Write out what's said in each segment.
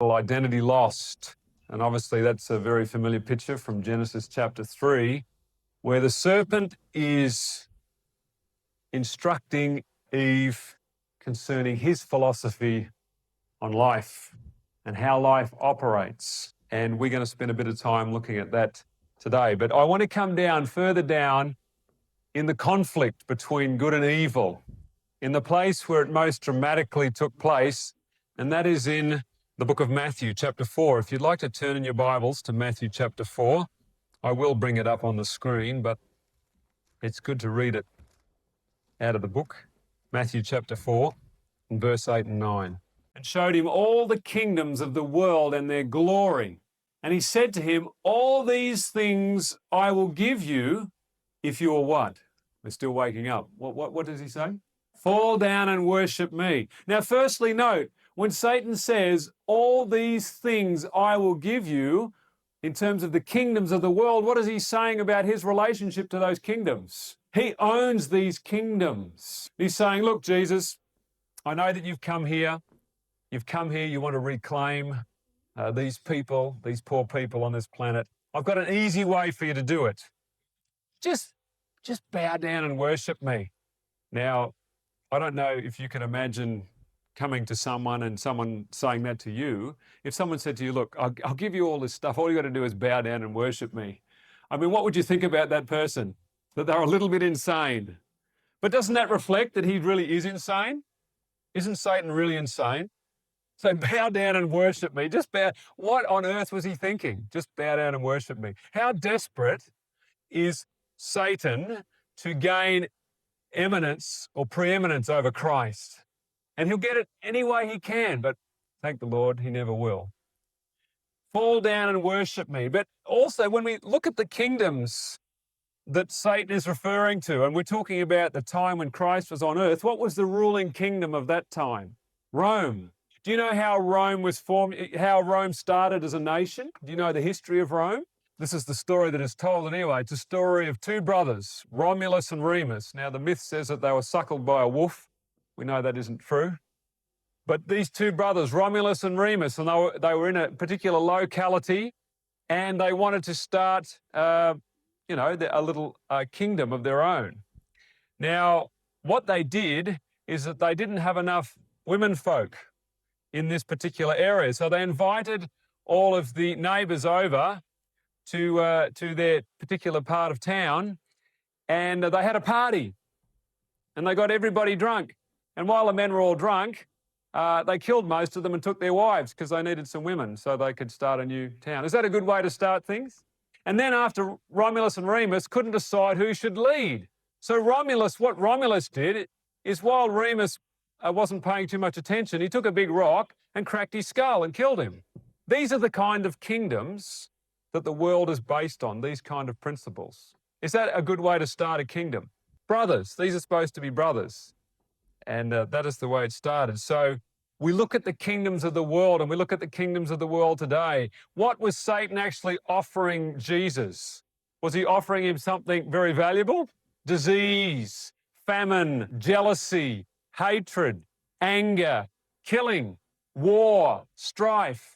title, Identity Lost. And obviously that's a very familiar picture from Genesis chapter 3, where the serpent is instructing Eve concerning his philosophy on life and how life operates. And we're going to spend a bit of time looking at that today. But I want to come down further down in the conflict between good and evil, in the place where it most dramatically took place, and that is in the book of Matthew, chapter 4. If you'd like to turn in your Bibles to Matthew chapter 4, I will bring it up on the screen, but it's good to read it out of the book. Matthew chapter 4, and verse 8 and 9. And showed him all the kingdoms of the world and their glory. And he said to him, all these things I will give you if you are what? We're still waking up. What does he say? Fall down and worship me. Now, firstly, note, when Satan says, all these things I will give you, in terms of the kingdoms of the world, what is he saying about his relationship to those kingdoms? He owns these kingdoms. He's saying, look, Jesus, I know that you've come here. You've come here, you want to reclaim these people, these poor people on this planet. I've got an easy way for you to do it. Just bow down and worship me. Now, I don't know if you can imagine coming to someone and someone saying that to you. If someone said to you, look, I'll give you all this stuff. All you got to do is bow down and worship me. I mean, what would you think about that person? That they're a little bit insane. But doesn't that reflect that he really is insane? Isn't Satan really insane? So bow down and worship me. Just bow. What on earth was he thinking? Just bow down and worship me. How desperate is Satan to gain eminence or preeminence over Christ? And he'll get it any way he can, but thank the Lord, he never will. Fall down and worship me. But also, when we look at the kingdoms that Satan is referring to, and we're talking about the time when Christ was on earth, what was the ruling kingdom of that time? Rome. Do you know how Rome was formed, how Rome started as a nation? Do you know the history of Rome? This is the story that is told anyway. It's a story of two brothers, Romulus and Remus. Now, the myth says that they were suckled by a wolf. We know that isn't true. But these two brothers, Romulus and Remus, and they were in a particular locality, and they wanted to start, a little kingdom of their own. Now, what they did is that they didn't have enough women folk in this particular area. So they invited all of the neighbours over to their particular part of town, and they had a party, and they got everybody drunk. And while the men were all drunk, they killed most of them and took their wives because they needed some women so they could start a new town. Is that a good way to start things? And then after Romulus and Remus couldn't decide who should lead. So what Romulus did is while Remus wasn't paying too much attention, he took a big rock and cracked his skull and killed him. These are the kind of kingdoms that the world is based on, these kind of principles. Is that a good way to start a kingdom? Brothers, these are supposed to be brothers. And that is the way it started. So we look at the kingdoms of the world and we look at the kingdoms of the world today. What was Satan actually offering Jesus? Was he offering him something very valuable? Disease, famine, jealousy, hatred, anger, killing, war, strife.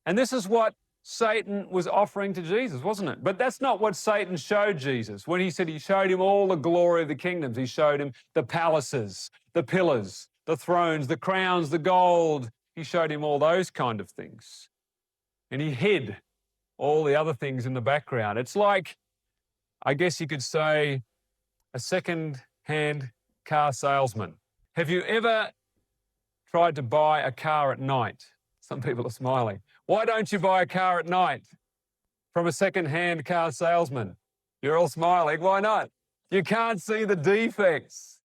And this is what Satan was offering to Jesus, wasn't it? But that's not what Satan showed Jesus. When he said he showed him all the glory of the kingdoms, he showed him the palaces, the pillars, the thrones, the crowns, the gold. He showed him all those kind of things. And he hid all the other things in the background. It's like, I guess you could say, a second-hand car salesman. Have you ever tried to buy a car at night? Some people are smiling. Why don't you buy a car at night from a second-hand car salesman? You're all smiling. Why not? You can't see the defects.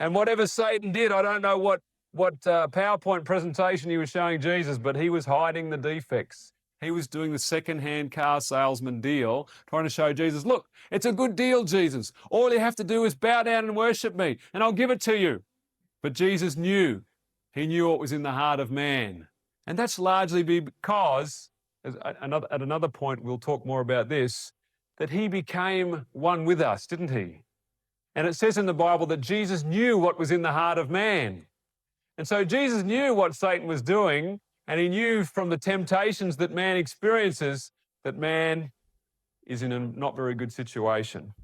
And whatever Satan did, I don't know what PowerPoint presentation he was showing Jesus, but he was hiding the defects. He was doing the second-hand car salesman deal, trying to show Jesus, look, it's a good deal, Jesus. All you have to do is bow down and worship me, and I'll give it to you. But Jesus knew. He knew what was in the heart of man. And that's largely because, at another point we'll talk more about this, that he became one with us, didn't he? And it says in the Bible that Jesus knew what was in the heart of man. And so Jesus knew what Satan was doing, And he knew from the temptations that man experiences that man is in a not very good situation.